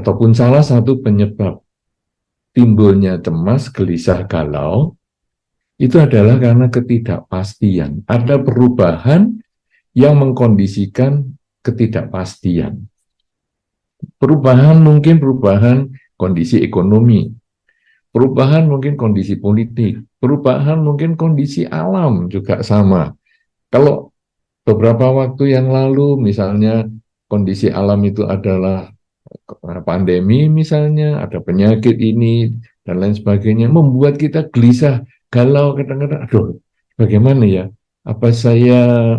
ataupun salah satu penyebab timbulnya cemas, gelisah, galau, itu adalah karena ketidakpastian. Ada perubahan yang mengkondisikan ketidakpastian. Perubahan mungkin perubahan kondisi ekonomi, perubahan mungkin kondisi politik, perubahan mungkin kondisi alam juga sama. Kalau beberapa waktu yang lalu misalnya kondisi alam itu adalah pandemi misalnya, ada penyakit ini dan lain sebagainya, membuat kita gelisah, galau kadang-kadang, aduh bagaimana ya, apa saya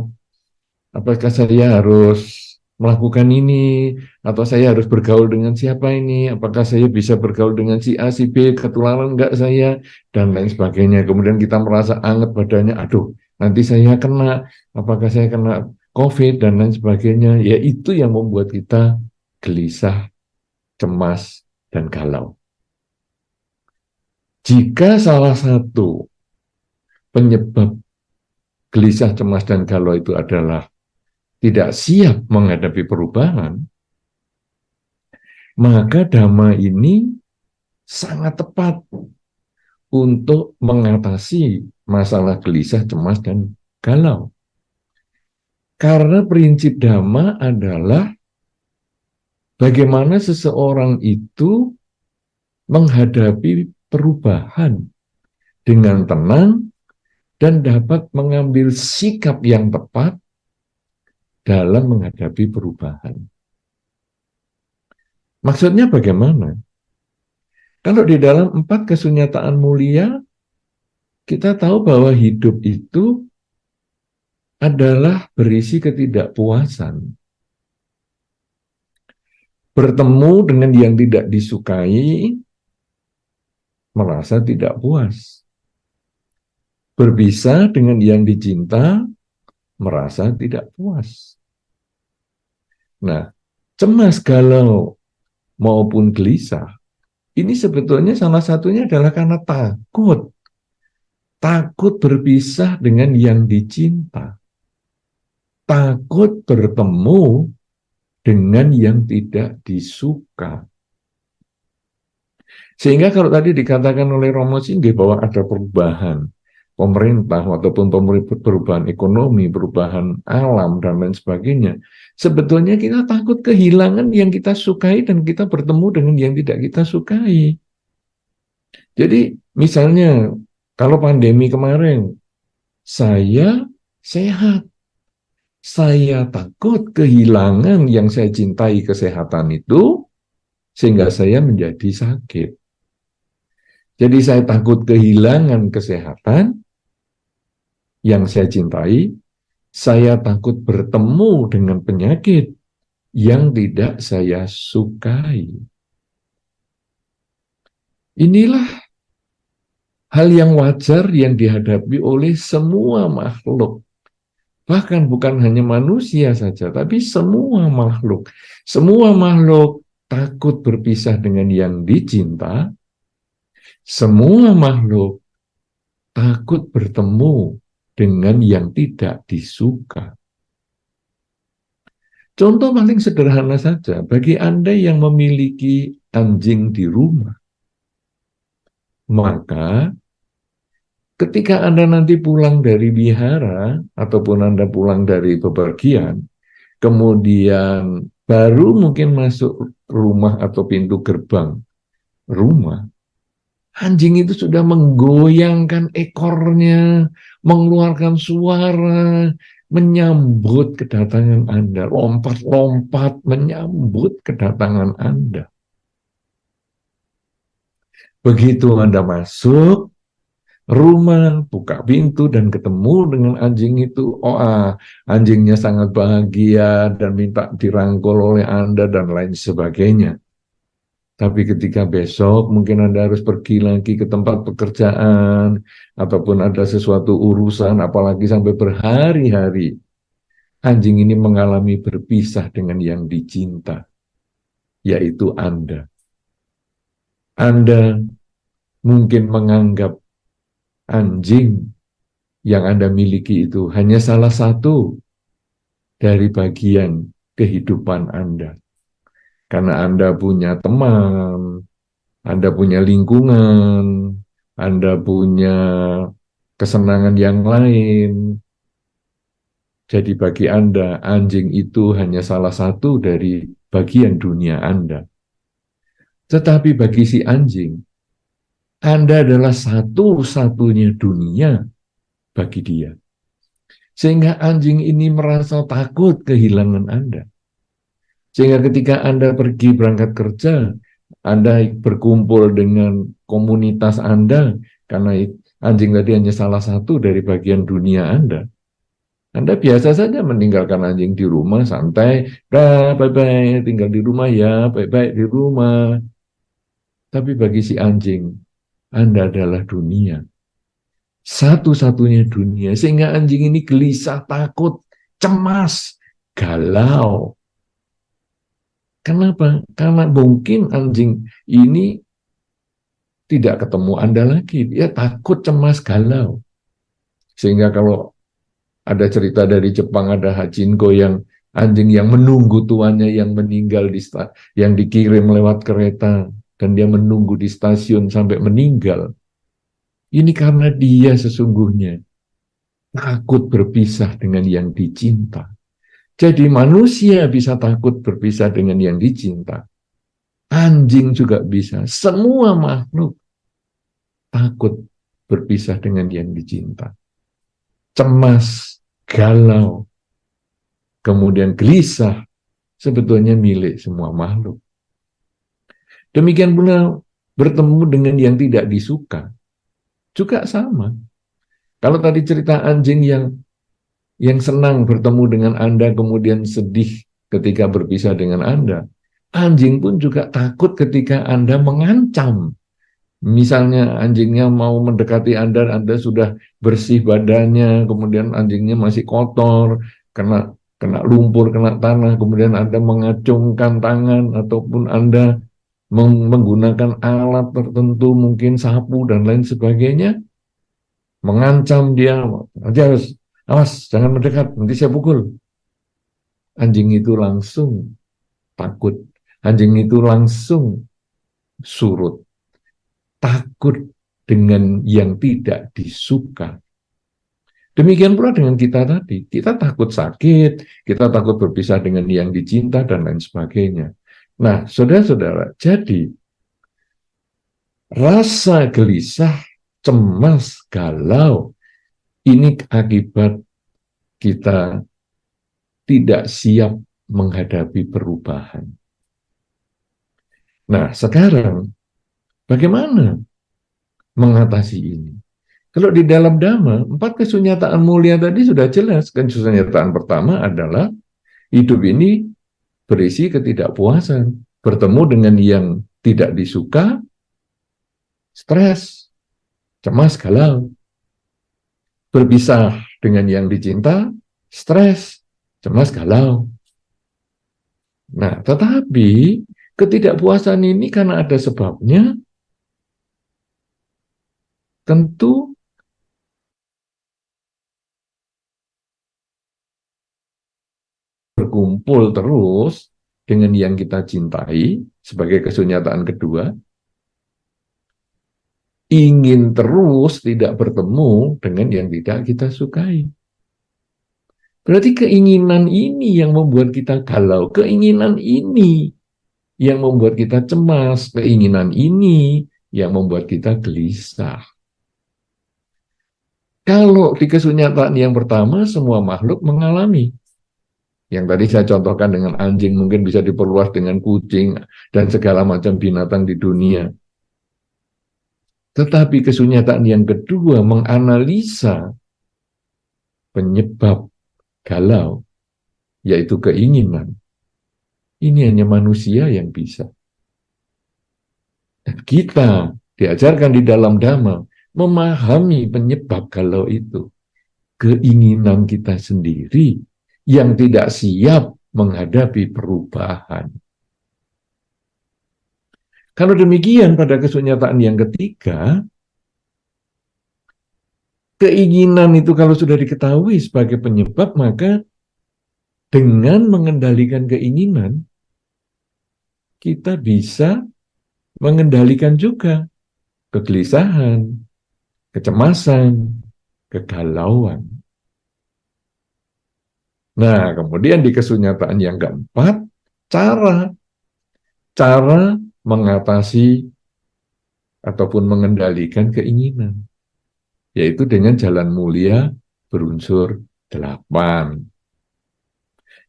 apakah saya harus melakukan ini, atau saya harus bergaul dengan siapa ini, apakah saya bisa bergaul dengan si A, si B, ketularan enggak saya, dan lain sebagainya. Kemudian kita merasa anget badannya, aduh, nanti saya kena, apakah saya kena COVID, dan lain sebagainya. Ya itu yang membuat kita gelisah, cemas, dan galau. Jika salah satu penyebab gelisah, cemas, dan galau itu adalah tidak siap menghadapi perubahan, maka Dhamma ini sangat tepat untuk mengatasi masalah gelisah, cemas, dan galau. Karena prinsip Dhamma adalah bagaimana seseorang itu menghadapi perubahan dengan tenang dan dapat mengambil sikap yang tepat dalam menghadapi perubahan. Maksudnya bagaimana? Kalau di dalam 4 kesunyataan mulia, kita tahu bahwa hidup itu adalah berisi ketidakpuasan. Bertemu dengan yang tidak disukai, merasa tidak puas. Berpisah dengan yang dicinta, merasa tidak puas. Nah, cemas, galau, maupun gelisah, ini sebetulnya salah satunya adalah karena takut. Takut berpisah dengan yang dicinta. Takut bertemu dengan yang tidak disuka. Sehingga kalau tadi dikatakan oleh Romo Singgih bahwa ada perubahan pemerintah ataupun perubahan ekonomi, perubahan alam, dan lain sebagainya, sebetulnya kita takut kehilangan yang kita sukai dan kita bertemu dengan yang tidak kita sukai. Jadi misalnya kalau pandemi kemarin, saya sehat. Saya takut kehilangan yang saya cintai, kesehatan itu, sehingga saya menjadi sakit. Jadi saya takut kehilangan kesehatan yang saya cintai, saya takut bertemu dengan penyakit yang tidak saya sukai. Inilah hal yang wajar yang dihadapi oleh semua makhluk. Bahkan bukan hanya manusia saja, tapi semua makhluk. Semua makhluk takut berpisah dengan yang dicinta. Semua makhluk takut bertemu dengan yang tidak disuka. Contoh paling sederhana saja, bagi Anda yang memiliki anjing di rumah, maka ketika Anda nanti pulang dari wihara, ataupun Anda pulang dari bepergian, kemudian baru mungkin masuk rumah atau pintu gerbang rumah, anjing itu sudah menggoyangkan ekornya, mengeluarkan suara, menyambut kedatangan Anda, lompat-lompat menyambut kedatangan Anda. Begitu Anda masuk rumah, buka pintu dan ketemu dengan anjing itu, anjingnya sangat bahagia dan minta dirangkul oleh Anda dan lain sebagainya. Tapi ketika besok mungkin Anda harus pergi lagi ke tempat pekerjaan, ataupun ada sesuatu urusan, apalagi sampai berhari-hari, anjing ini mengalami berpisah dengan yang dicinta, yaitu Anda. Anda mungkin menganggap anjing yang Anda miliki itu hanya salah satu dari bagian kehidupan Anda. karena Anda punya teman, Anda punya lingkungan, Anda punya kesenangan yang lain. Jadi bagi Anda, anjing itu hanya salah satu dari bagian dunia Anda. Tetapi bagi si anjing, Anda adalah satu-satunya dunia bagi dia. Sehingga anjing ini merasa takut kehilangan Anda. Sehingga ketika Anda pergi berangkat kerja, Anda berkumpul dengan komunitas Anda, karena anjing tadi hanya salah satu dari bagian dunia Anda. Anda biasa saja meninggalkan anjing di rumah, santai, dah, bye-bye, tinggal di rumah ya, baik-baik di rumah. Tapi bagi si anjing, Anda adalah dunia. Satu-satunya dunia, sehingga anjing ini gelisah, takut, cemas, galau. Kenapa? Karena mungkin anjing ini tidak ketemu Anda lagi. Dia takut, cemas, galau. Sehingga kalau ada cerita dari Jepang, ada Hachinko yang anjing yang menunggu tuannya yang meninggal yang dikirim lewat kereta, dan dia menunggu di stasiun sampai meninggal. Ini karena dia sesungguhnya takut berpisah dengan yang dicinta. Jadi manusia bisa takut berpisah dengan yang dicinta. Anjing juga bisa. Semua makhluk takut berpisah dengan yang dicinta. Cemas, galau, kemudian gelisah, sebetulnya milik semua makhluk. Demikian pula bertemu dengan yang tidak disuka, juga sama. Kalau tadi cerita anjing yang senang bertemu dengan Anda, kemudian sedih ketika berpisah dengan Anda, anjing pun juga takut ketika Anda mengancam. Misalnya anjingnya mau mendekati Anda, Anda sudah bersih badannya, kemudian anjingnya masih kotor, kena lumpur, kena tanah, kemudian Anda mengacungkan tangan, ataupun Anda menggunakan alat tertentu, mungkin sapu dan lain sebagainya, mengancam dia, awas, jangan mendekat, nanti saya pukul. Anjing itu langsung takut, anjing itu langsung surut, takut dengan yang tidak disuka. Demikian pula dengan kita tadi, kita takut sakit, kita takut berpisah dengan yang dicinta, dan lain sebagainya. Nah, saudara-saudara, jadi rasa gelisah, cemas, galau, ini akibat kita tidak siap menghadapi perubahan. Nah, sekarang bagaimana mengatasi ini? Kalau di dalam Dhamma, 4 kesunyataan mulia tadi sudah jelas. Kesunyataan pertama adalah hidup ini berisi ketidakpuasan. Bertemu dengan yang tidak disuka, stres, cemas, galau. Berpisah dengan yang dicinta, stres, cemas, galau. Nah, tetapi ketidakpuasan ini karena ada sebabnya, tentu berkumpul terus dengan yang kita cintai sebagai kesunyataan kedua, ingin terus tidak bertemu dengan yang tidak kita sukai. Berarti keinginan ini yang membuat kita galau, keinginan ini yang membuat kita cemas, keinginan ini yang membuat kita gelisah. Kalau di kesunyataan yang pertama, semua makhluk mengalami. Yang tadi saya contohkan dengan anjing, mungkin bisa diperluas dengan kucing dan segala macam binatang di dunia. Tetapi kesunyataan yang kedua menganalisa penyebab galau, yaitu keinginan. Ini hanya manusia yang bisa. Dan kita diajarkan di dalam Dhamma memahami penyebab galau itu. Keinginan kita sendiri yang tidak siap menghadapi perubahan. Kalau demikian, pada kesunyataan yang ketiga, keinginan itu kalau sudah diketahui sebagai penyebab, maka dengan mengendalikan keinginan, kita bisa mengendalikan juga kegelisahan, kecemasan, kegalauan. Nah, kemudian di kesunyataan yang keempat, cara mengatasi ataupun mengendalikan keinginan, yaitu dengan jalan mulia berunsur 8.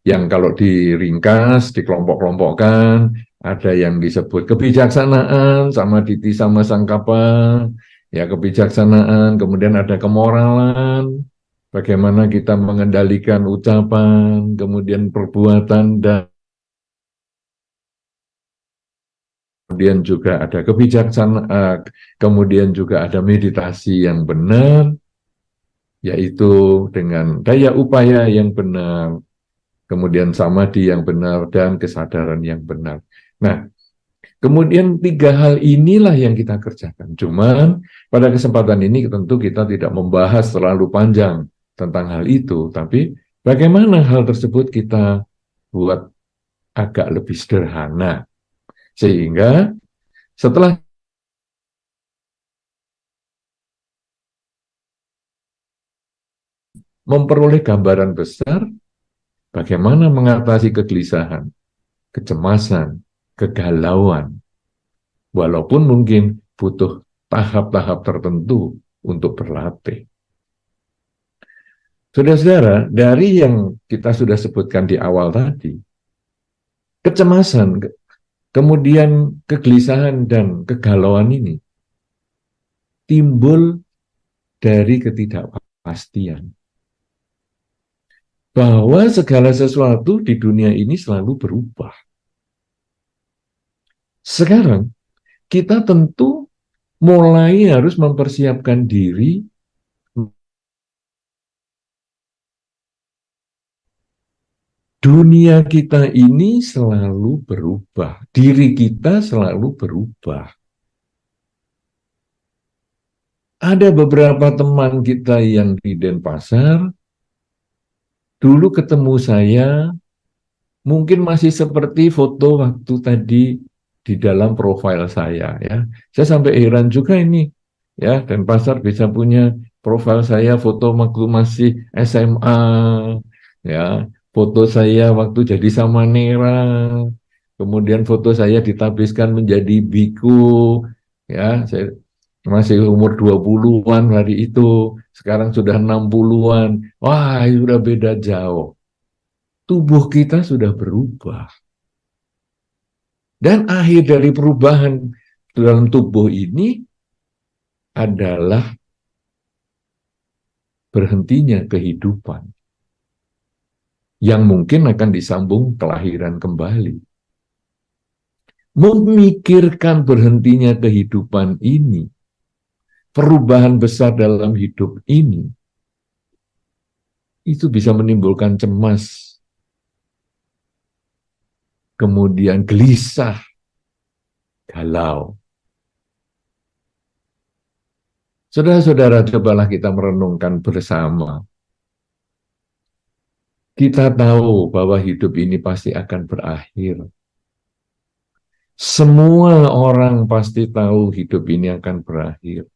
Yang kalau diringkas, dikelompok-kelompokkan, ada yang disebut kebijaksanaan, sama diti sama sangkapa, ya kebijaksanaan, kemudian ada kemoralan, bagaimana kita mengendalikan ucapan, kemudian perbuatan, dan kemudian juga ada kebijaksanaan, kemudian juga ada meditasi yang benar, yaitu dengan daya upaya yang benar, kemudian samadhi yang benar, dan kesadaran yang benar. Nah, kemudian 3 hal inilah yang kita kerjakan. Cuman pada kesempatan ini tentu kita tidak membahas terlalu panjang tentang hal itu, tapi bagaimana hal tersebut kita buat agak lebih sederhana. Sehingga setelah memperoleh gambaran besar, bagaimana mengatasi kegelisahan, kecemasan, kegalauan, walaupun mungkin butuh tahap-tahap tertentu untuk berlatih. Saudara-saudara, dari yang kita sudah sebutkan di awal tadi, kecemasan, kemudian kegelisahan dan kegalauan ini timbul dari ketidakpastian. Bahwa segala sesuatu di dunia ini selalu berubah. Sekarang, kita tentu mulai harus mempersiapkan diri dunia kita ini selalu berubah, diri kita selalu berubah. Ada beberapa teman kita yang di Denpasar, dulu ketemu saya, mungkin masih seperti foto waktu tadi di dalam profil saya. Ya, saya sampai heran juga ini, ya, Denpasar bisa punya profil saya foto waktu masih SMA, ya, foto saya waktu jadi samanera, kemudian foto saya ditabiskan menjadi biku, ya, saya masih umur 20-an hari itu, sekarang sudah 60-an. Wah, sudah beda jauh. Tubuh kita sudah berubah. Dan akhir dari perubahan dalam tubuh ini adalah berhentinya kehidupan yang mungkin akan disambung kelahiran kembali. Memikirkan berhentinya kehidupan ini, perubahan besar dalam hidup ini, itu bisa menimbulkan cemas, kemudian gelisah, galau. Saudara-saudara, cobalah kita merenungkan bersama. Kita tahu bahwa hidup ini pasti akan berakhir. Semua orang pasti tahu hidup ini akan berakhir.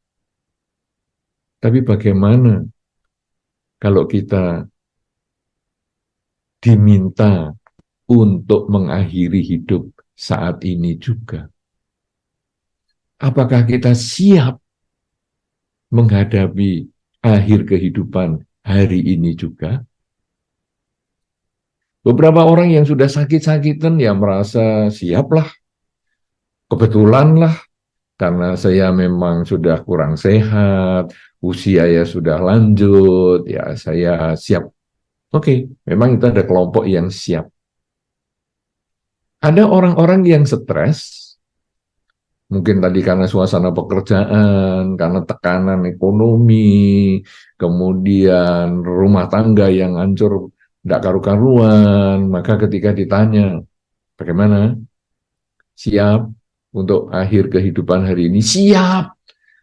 Tapi bagaimana kalau kita diminta untuk mengakhiri hidup saat ini juga? Apakah kita siap menghadapi akhir kehidupan hari ini juga? Beberapa orang yang sudah sakit-sakitan ya merasa siaplah, kebetulan lah, karena saya memang sudah kurang sehat, usia ya sudah lanjut, ya saya siap. Oke, memang itu ada kelompok yang siap. Ada orang-orang yang stres, mungkin tadi karena suasana pekerjaan, karena tekanan ekonomi, kemudian rumah tangga yang hancur, tidak karu-karuan, maka ketika ditanya, bagaimana? Siap untuk akhir kehidupan hari ini? Siap!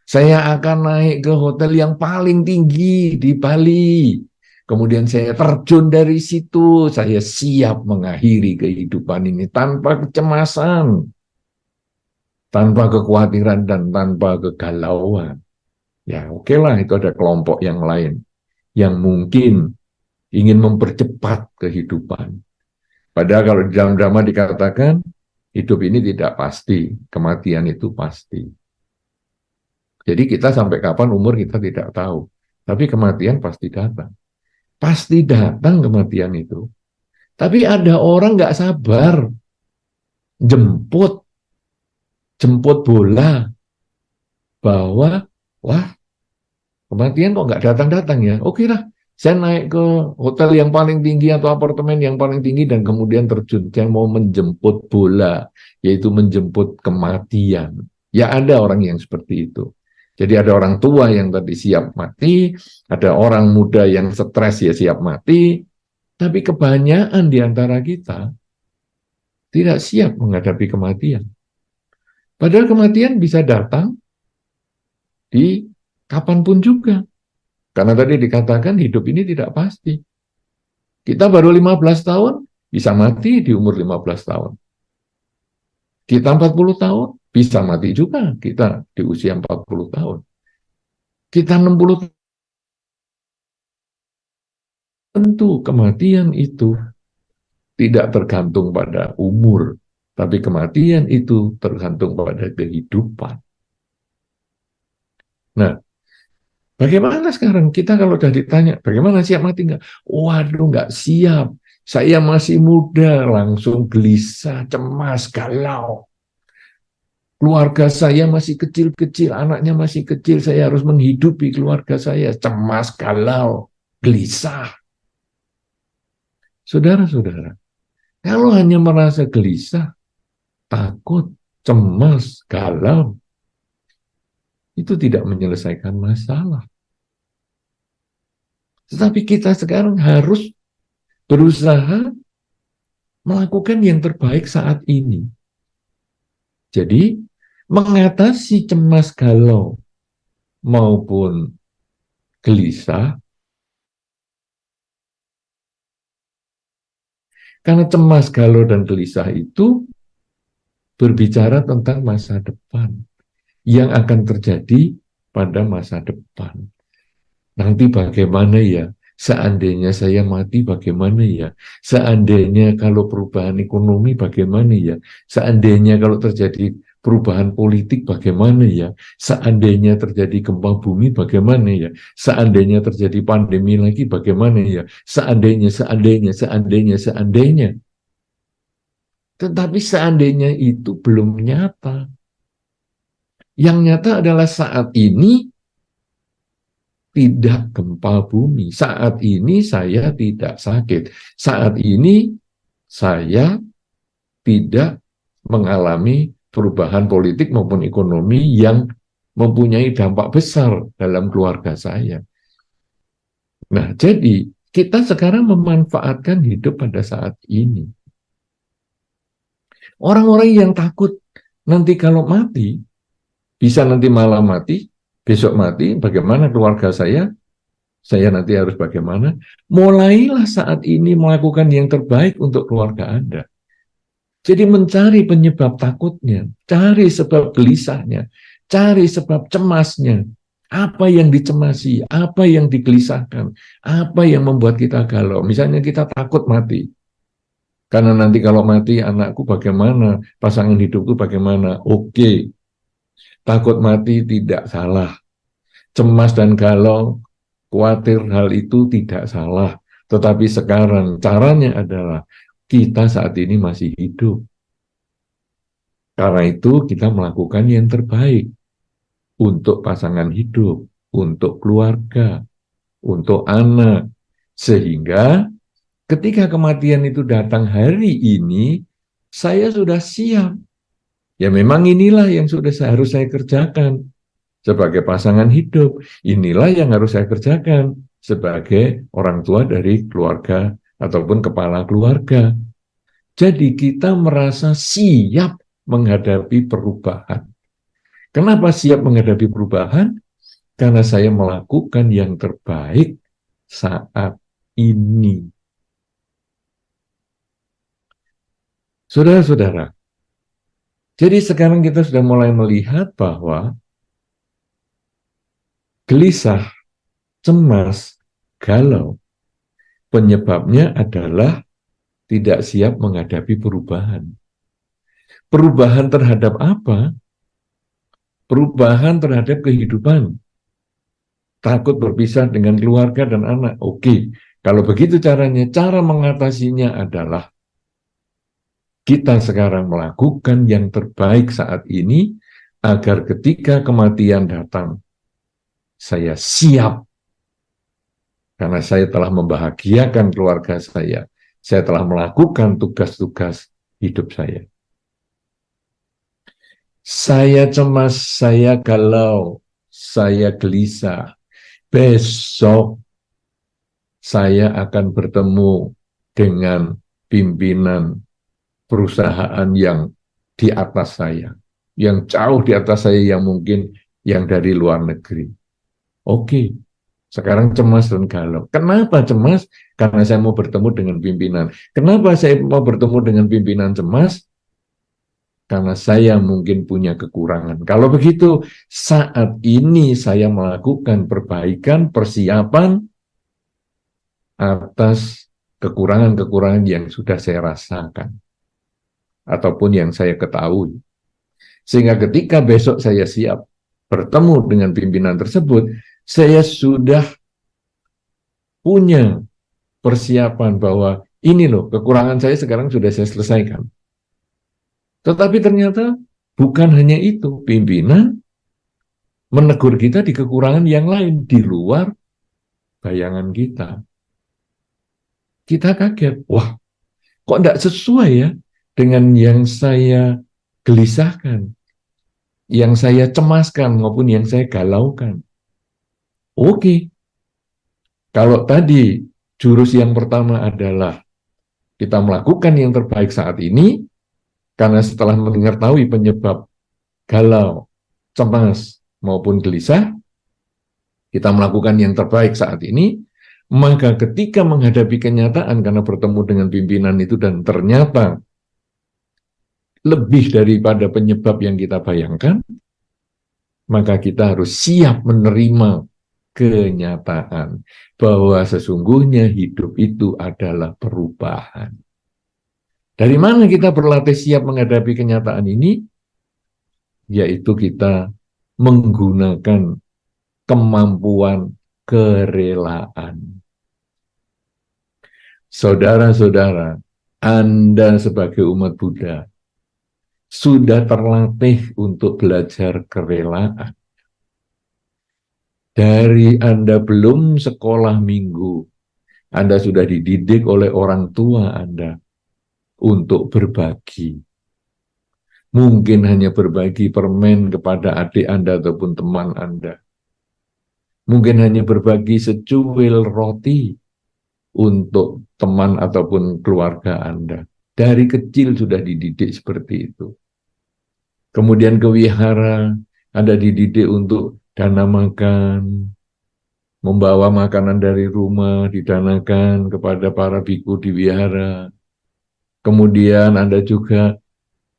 Saya akan naik ke hotel yang paling tinggi di Bali. kemudian saya terjun dari situ, saya siap mengakhiri kehidupan ini tanpa kecemasan, tanpa kekhawatiran, dan tanpa kegalauan. Ya oke lah, itu ada kelompok yang lain yang mungkin ingin mempercepat kehidupan. Padahal kalau di dalam drama dikatakan, hidup ini tidak pasti, kematian itu pasti. Jadi kita sampai kapan umur kita tidak tahu. Tapi kematian pasti datang. Pasti datang kematian itu. Tapi ada orang nggak sabar jemput bola bahwa, wah, kematian kok nggak datang-datang ya. Oke lah, saya naik ke hotel yang paling tinggi atau apartemen yang paling tinggi dan kemudian terjun. Saya mau menjemput bola, yaitu menjemput kematian. Ya ada orang yang seperti itu. Jadi ada orang tua yang tadi siap mati, ada orang muda yang stres ya siap mati, tapi kebanyakan di antara kita tidak siap menghadapi kematian. Padahal kematian bisa datang di kapanpun juga. Karena tadi dikatakan hidup ini tidak pasti. Kita baru 15 tahun, bisa mati di umur 15 tahun. Kita 40 tahun, bisa mati juga kita di usia 40 tahun. Kita 60 tahun, tentu kematian itu tidak tergantung pada umur, tapi kematian itu tergantung pada kehidupan. Nah, bagaimana sekarang? Kita kalau sudah ditanya, bagaimana siap mati nggak? Waduh, nggak siap. Saya masih muda, langsung gelisah, cemas, galau. Keluarga saya masih kecil-kecil, anaknya masih kecil, saya harus menghidupi keluarga saya. Cemas, galau, gelisah. Saudara-saudara, kalau hanya merasa gelisah, takut, cemas, galau, itu tidak menyelesaikan masalah. Tetapi kita sekarang harus berusaha melakukan yang terbaik saat ini. Jadi, mengatasi cemas, galau, maupun gelisah, karena cemas, galau, dan gelisah itu berbicara tentang masa depan yang akan terjadi pada masa depan. Nanti bagaimana ya? Seandainya saya mati bagaimana ya? Seandainya kalau perubahan ekonomi bagaimana ya? Seandainya kalau terjadi perubahan politik bagaimana ya? Seandainya terjadi gempa bumi bagaimana ya? Seandainya terjadi pandemi lagi bagaimana ya? Seandainya. Tetapi seandainya itu belum nyata. Yang nyata adalah saat ini tidak gempa bumi. Saat ini saya tidak sakit. Saat ini saya tidak mengalami perubahan politik maupun ekonomi yang mempunyai dampak besar dalam keluarga saya. Nah, jadi kita sekarang memanfaatkan hidup pada saat ini. Orang-orang yang takut nanti kalau mati, bisa nanti malam mati, besok mati, bagaimana keluarga saya nanti harus bagaimana? Mulailah saat ini melakukan yang terbaik untuk keluarga Anda. Jadi mencari penyebab takutnya, cari sebab gelisahnya, cari sebab cemasnya. Apa yang dicemasi, apa yang digelisahkan, apa yang membuat kita galau. Misalnya kita takut mati. Karena nanti kalau mati anakku bagaimana, pasangan hidupku bagaimana. Oke, takut mati tidak salah. Cemas dan galau, khawatir hal itu tidak salah. Tetapi sekarang caranya adalah kita saat ini masih hidup. Karena itu kita melakukan yang terbaik untuk pasangan hidup, untuk keluarga, untuk anak. Sehingga ketika kematian itu datang hari ini, saya sudah siap. Ya memang inilah yang harus saya kerjakan. Sebagai pasangan hidup, inilah yang harus saya kerjakan sebagai orang tua dari keluarga ataupun kepala keluarga. Jadi kita merasa siap menghadapi perubahan. Kenapa siap menghadapi perubahan? Karena saya melakukan yang terbaik saat ini. Saudara-saudara, jadi sekarang kita sudah mulai melihat bahwa gelisah, cemas, galau, penyebabnya adalah tidak siap menghadapi perubahan. Perubahan terhadap apa? Perubahan terhadap kehidupan. Takut berpisah dengan keluarga dan anak. Oke, kalau begitu caranya, cara mengatasinya adalah kita sekarang melakukan yang terbaik saat ini agar ketika kematian datang, saya siap karena saya telah membahagiakan keluarga saya. Saya telah melakukan tugas-tugas hidup saya. Saya cemas, saya galau, saya gelisah. Besok saya akan bertemu dengan pimpinan perusahaan yang di atas saya, yang jauh di atas saya, yang mungkin yang dari luar negeri. Oke, sekarang cemas dan galau. Kenapa cemas? Karena saya mau bertemu dengan pimpinan. Kenapa saya mau bertemu dengan pimpinan cemas? Karena saya mungkin punya kekurangan. Kalau begitu, saat ini saya melakukan perbaikan, persiapan atas kekurangan-kekurangan yang sudah saya rasakan, ataupun yang saya ketahui. Sehingga ketika besok saya siap bertemu dengan pimpinan tersebut, saya sudah punya persiapan bahwa ini loh, kekurangan saya sekarang sudah saya selesaikan. Tetapi ternyata bukan hanya itu, pimpinan menegur kita di kekurangan yang lain, di luar bayangan kita. Kita kaget, wah kok tidak sesuai ya dengan yang saya gelisahkan, yang saya cemaskan, maupun yang saya galaukan. Oke, kalau tadi jurus yang pertama adalah kita melakukan yang terbaik saat ini, karena setelah mengetahui penyebab galau, cemas, maupun gelisah, kita melakukan yang terbaik saat ini, maka ketika menghadapi kenyataan karena bertemu dengan pimpinan itu dan ternyata lebih daripada penyebab yang kita bayangkan, maka kita harus siap menerima kenyataan bahwa sesungguhnya hidup itu adalah perubahan. Dari mana kita berlatih siap menghadapi kenyataan ini? Yaitu kita menggunakan kemampuan kerelaan. Saudara-saudara, Anda sebagai umat Buddha sudah terlatih untuk belajar kerelaan. Dari Anda belum sekolah minggu, Anda sudah dididik oleh orang tua Anda untuk berbagi. Mungkin hanya berbagi permen kepada adik Anda ataupun teman Anda. Mungkin hanya berbagi secuil roti untuk teman ataupun keluarga Anda. Dari kecil sudah dididik seperti itu. Kemudian ke wihara, Anda dididik untuk dana makan, membawa makanan dari rumah, didanakan kepada para biku di wihara. Kemudian Anda juga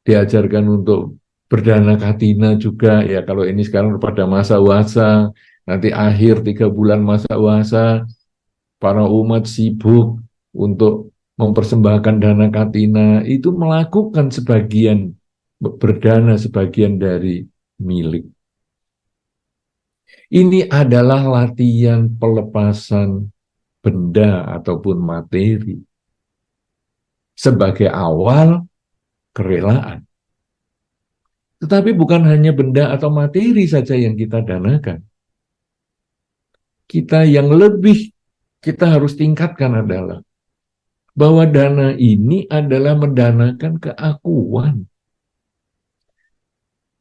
diajarkan untuk berdana katina juga, ya kalau ini sekarang pada masa wasa, nanti akhir 3 bulan masa wasa, para umat sibuk untuk mempersembahkan dana katina, itu melakukan sebagian, berdana sebagian dari milik. Ini adalah latihan pelepasan benda ataupun materi sebagai awal kerelaan. Tetapi bukan hanya benda atau materi saja yang kita danakan. Yang lebih kita harus tingkatkan adalah bahwa dana ini adalah mendanakan keakuan.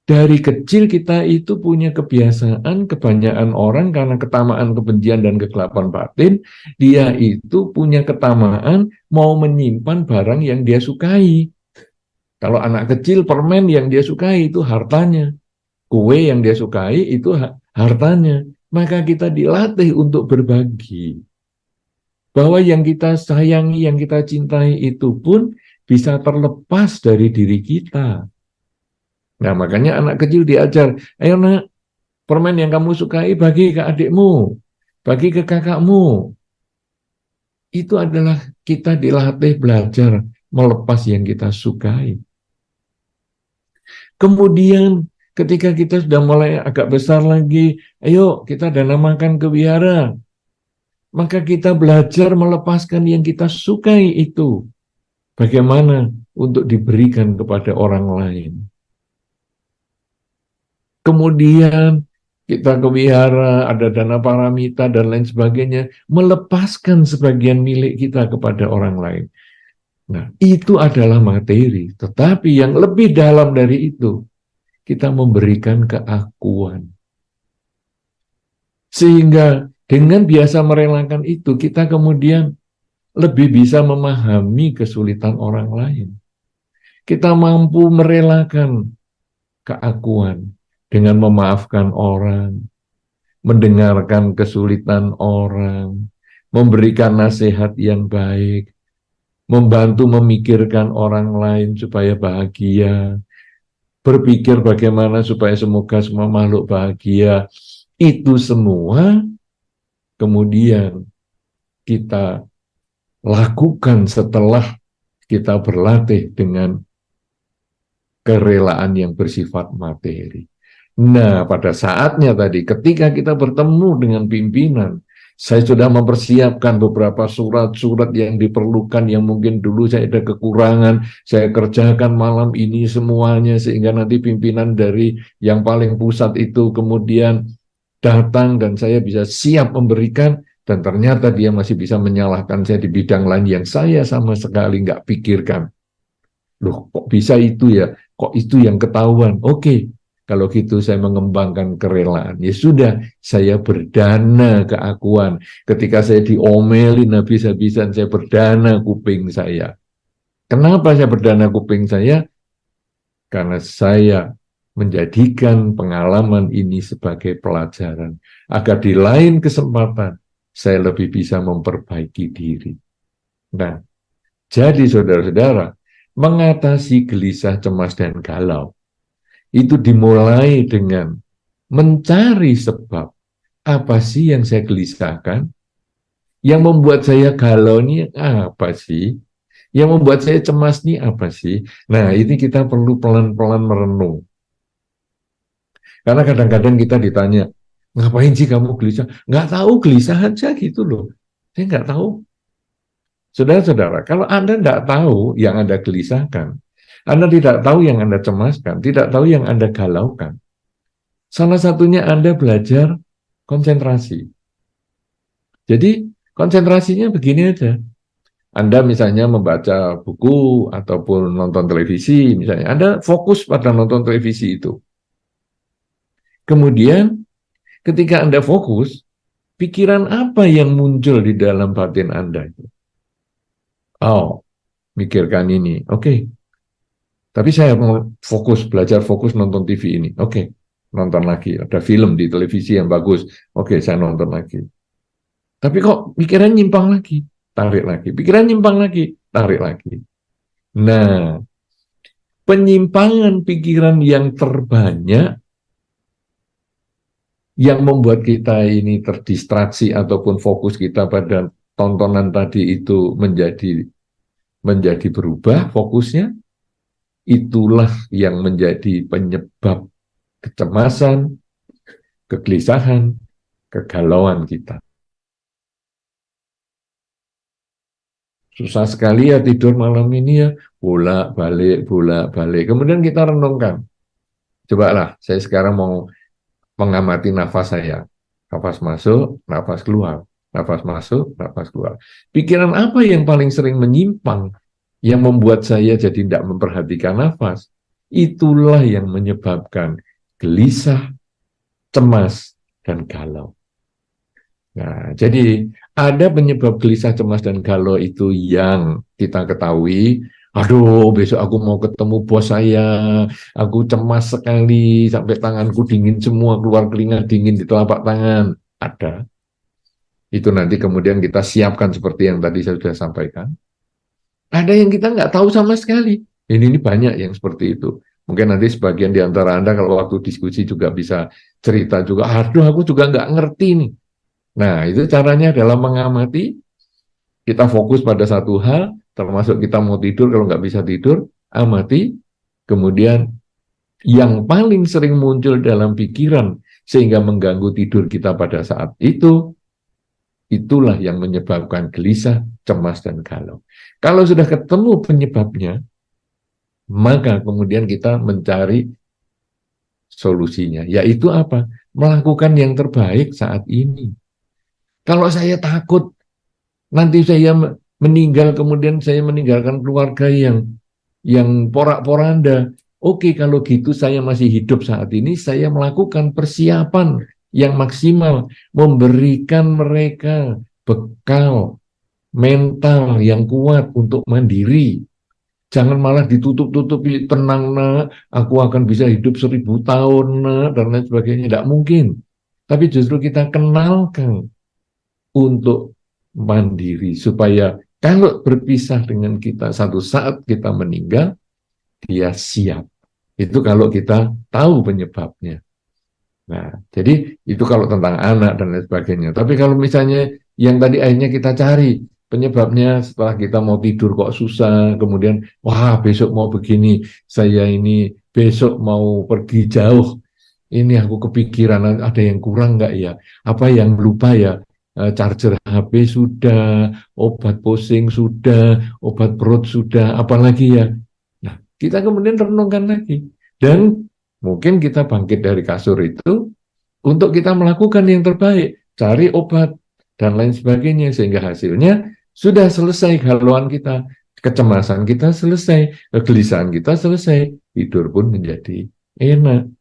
Dari kecil kita itu punya kebiasaan, kebanyakan orang karena ketamaan, kebencian, dan kegelapan batin, dia itu punya ketamaan mau menyimpan barang yang dia sukai. Kalau anak kecil, permen yang dia sukai itu hartanya. Kue yang dia sukai itu hartanya. Maka kita dilatih untuk berbagi. bahwa yang kita sayangi, yang kita cintai itu pun bisa terlepas dari diri kita. Nah, makanya anak kecil diajar, ayo nak, permen yang kamu sukai bagi ke adikmu, bagi ke kakakmu. Itu adalah kita dilatih belajar melepas yang kita sukai. Kemudian ketika kita sudah mulai agak besar lagi, ayo kita dana makan ke wihara. Maka kita belajar melepaskan yang kita sukai itu. Bagaimana untuk diberikan kepada orang lain. Kemudian kita ke wihara, ada dana paramita dan lain sebagainya, melepaskan sebagian milik kita kepada orang lain. Nah, itu adalah materi. Tetapi yang lebih dalam dari itu, kita memberikan keakuan. Sehingga dengan biasa merelakan itu, kita kemudian lebih bisa memahami kesulitan orang lain. Kita mampu merelakan keakuan dengan memaafkan orang, mendengarkan kesulitan orang, memberikan nasihat yang baik, membantu memikirkan orang lain supaya bahagia, berpikir bagaimana supaya semoga semua makhluk bahagia. Itu semua kemudian kita lakukan setelah kita berlatih dengan kerelaan yang bersifat materi. Nah, pada saatnya tadi, ketika kita bertemu dengan pimpinan, saya sudah mempersiapkan beberapa surat-surat yang diperlukan, yang mungkin dulu saya ada kekurangan, saya kerjakan malam ini semuanya, sehingga nanti pimpinan dari yang paling pusat itu kemudian datang dan saya bisa siap memberikan, dan ternyata dia masih bisa menyalahkan saya di bidang lain yang saya sama sekali nggak pikirkan. Loh, kok bisa itu ya? Kok itu yang ketahuan? Oke, kalau gitu saya mengembangkan kerelaan. Ya sudah, saya berdana keakuan. Ketika saya diomelin habis-habisan, saya berdana kuping saya. Kenapa saya berdana kuping saya? Karena saya menjadikan pengalaman ini sebagai pelajaran. Agar di lain kesempatan, saya lebih bisa memperbaiki diri. Nah, jadi saudara-saudara, mengatasi gelisah, cemas, dan galau itu dimulai dengan mencari sebab. Apa sih yang saya gelisahkan? Yang membuat saya galau ini apa sih? Yang membuat saya cemas ini apa sih? Nah, ini kita perlu pelan-pelan merenung. Karena kadang-kadang kita ditanya, ngapain sih kamu gelisah? Nggak tahu, gelisah aja gitu loh. Saya nggak tahu. Saudara-saudara, kalau Anda tidak tahu yang Anda gelisahkan, Anda tidak tahu yang Anda cemaskan, tidak tahu yang Anda galaukan, salah satunya Anda belajar konsentrasi. Jadi, konsentrasinya begini aja. Anda misalnya membaca buku ataupun nonton televisi, misalnya Anda fokus pada nonton televisi itu. Kemudian, ketika Anda fokus, pikiran apa yang muncul di dalam batin Anda? Oh, mikirkan ini. Oke. Tapi saya mau fokus, belajar fokus nonton TV ini. Oke. Nonton lagi. Ada film di televisi yang bagus. Oke, saya nonton lagi. Tapi kok pikiran nyimpang lagi? Tarik lagi. Pikiran nyimpang lagi? Tarik lagi. Nah, penyimpangan pikiran yang terbanyak yang membuat kita ini terdistraksi ataupun fokus kita pada tontonan tadi itu menjadi berubah fokusnya, itulah yang menjadi penyebab kecemasan, kegelisahan, kegalauan kita. Susah sekali ya tidur malam ini ya, bolak-balik. Kemudian kita renungkan. Cobalah, saya sekarang mau mengamati nafas saya. Nafas masuk, nafas keluar. Nafas masuk, nafas keluar. Pikiran apa yang paling sering menyimpang yang membuat saya jadi tidak memperhatikan nafas? Itulah yang menyebabkan gelisah, cemas, dan galau. Nah, jadi ada penyebab gelisah, cemas, dan galau itu yang kita ketahui. Aduh, besok aku mau ketemu bos saya, aku cemas sekali, sampai tanganku dingin semua, keluar keringat dingin di telapak tangan. Ada. Itu nanti kemudian kita siapkan seperti yang tadi saya sudah sampaikan. Ada yang kita nggak tahu sama sekali. Ini banyak yang seperti itu. Mungkin nanti sebagian di antara Anda kalau waktu diskusi juga bisa cerita juga, aduh aku juga nggak ngerti nih. Nah, itu caranya adalah mengamati, kita fokus pada satu hal, termasuk kita mau tidur, kalau nggak bisa tidur, amati, kemudian yang paling sering muncul dalam pikiran sehingga mengganggu tidur kita pada saat itu, itulah yang menyebabkan gelisah, cemas, dan galau. Kalau sudah ketemu penyebabnya, maka kemudian kita mencari solusinya, yaitu apa? Melakukan yang terbaik saat ini. Kalau saya takut nanti saya meninggal, kemudian saya meninggalkan keluarga yang porak-poranda. Oke, kalau gitu saya masih hidup saat ini, saya melakukan persiapan yang maksimal, memberikan mereka bekal mental yang kuat untuk mandiri. Jangan malah ditutup-tutupi, tenang nak, aku akan bisa hidup 1000 tahun nak, dan lain sebagainya. Tidak mungkin. Tapi justru kita kenalkan untuk mandiri, supaya kalau berpisah dengan kita satu saat kita meninggal, dia siap. Itu kalau kita tahu penyebabnya. Nah, jadi itu kalau tentang anak dan lain sebagainya. Tapi kalau misalnya yang tadi akhirnya kita cari penyebabnya setelah kita mau tidur kok susah, kemudian wah besok mau begini, saya ini besok mau pergi jauh, ini aku kepikiran ada yang kurang nggak ya, apa yang lupa ya, charger HP sudah, obat pusing sudah, obat perut sudah, apalagi ya. Nah, kita kemudian renungkan lagi. Dan mungkin kita bangkit dari kasur itu untuk kita melakukan yang terbaik, cari obat, dan lain sebagainya. Sehingga hasilnya sudah selesai galauan kita, kecemasan kita selesai, kegelisahan kita selesai, tidur pun menjadi enak.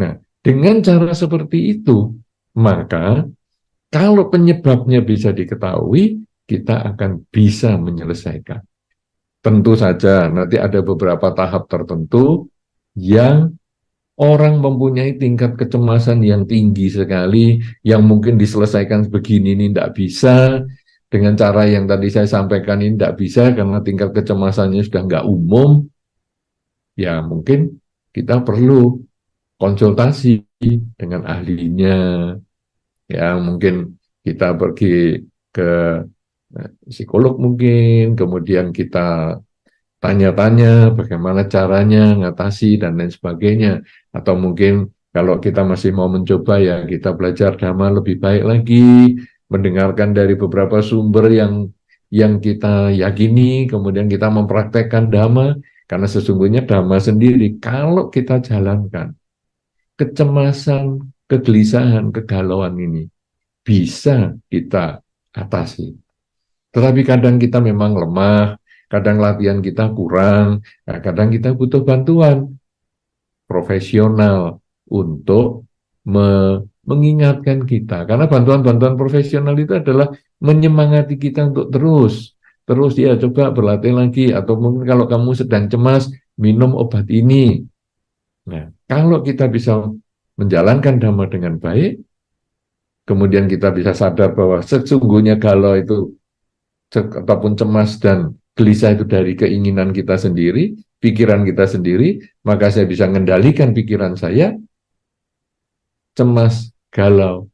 Nah, dengan cara seperti itu, maka kalau penyebabnya bisa diketahui, kita akan bisa menyelesaikan. Tentu saja nanti ada beberapa tahap tertentu yang orang mempunyai tingkat kecemasan yang tinggi sekali, yang mungkin diselesaikan begini ini tidak bisa, dengan cara yang tadi saya sampaikan ini tidak bisa karena tingkat kecemasannya sudah nggak umum, ya mungkin kita perlu konsultasi dengan ahlinya, ya mungkin kita pergi ke psikolog mungkin, kemudian kita tanya-tanya bagaimana caranya ngatasi dan lain sebagainya. Atau mungkin kalau kita masih mau mencoba ya kita belajar Dhamma lebih baik lagi, mendengarkan dari beberapa sumber yang kita yakini, kemudian kita mempraktekkan Dhamma, karena sesungguhnya Dhamma sendiri kalau kita jalankan, kecemasan, kegelisahan, kegalauan ini bisa kita atasi. Tetapi kadang kita memang lemah, kadang latihan kita kurang, kadang kita butuh bantuan profesional untuk mengingatkan kita. Karena bantuan-bantuan profesional itu adalah menyemangati kita untuk terus ya coba berlatih lagi, atau mungkin kalau kamu sedang cemas, minum obat ini. Nah, kalau kita bisa menjalankan Dhamma dengan baik, kemudian kita bisa sadar bahwa sesungguhnya galau itu ataupun cemas dan gelisah itu dari keinginan kita sendiri, pikiran kita sendiri, maka saya bisa mengendalikan pikiran saya, cemas, galau,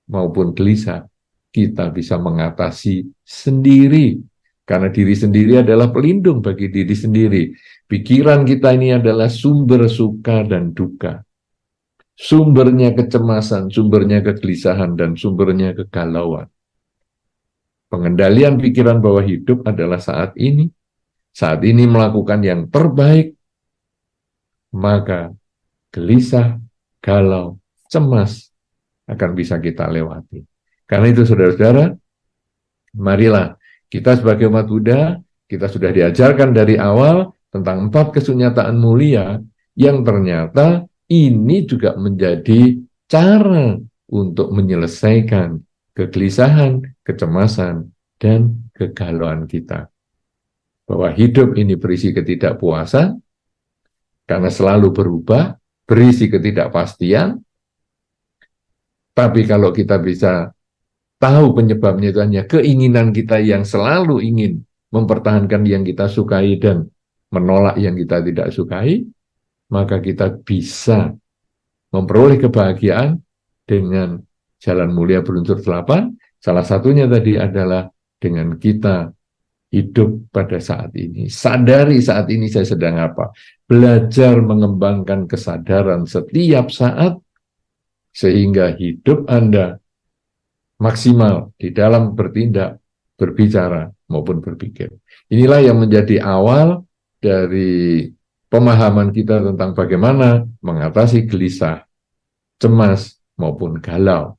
maupun gelisah, kita bisa mengatasi sendiri. Karena diri sendiri adalah pelindung bagi diri sendiri. Pikiran kita ini adalah sumber suka dan duka. Sumbernya kecemasan, sumbernya kegelisahan, dan sumbernya kegalauan. Pengendalian pikiran bahwa hidup adalah saat ini melakukan yang terbaik, maka gelisah, galau, cemas akan bisa kita lewati. Karena itu saudara-saudara, marilah kita sebagai umat Buddha, kita sudah diajarkan dari awal tentang 4 kesunyataan mulia yang ternyata ini juga menjadi cara untuk menyelesaikan kegelisahan, kecemasan, dan kegalauan kita. Bahwa hidup ini berisi ketidakpuasan, karena selalu berubah, berisi ketidakpastian, tapi kalau kita bisa tahu penyebabnya itu hanya keinginan kita yang selalu ingin mempertahankan yang kita sukai dan menolak yang kita tidak sukai, maka kita bisa memperoleh kebahagiaan dengan jalan mulia berunsur 8. Salah satunya tadi adalah dengan kita hidup pada saat ini. Sadari saat ini saya sedang apa. Belajar mengembangkan kesadaran setiap saat sehingga hidup Anda maksimal di dalam bertindak, berbicara, maupun berpikir. Inilah yang menjadi awal dari pemahaman kita tentang bagaimana mengatasi gelisah, cemas, maupun galau.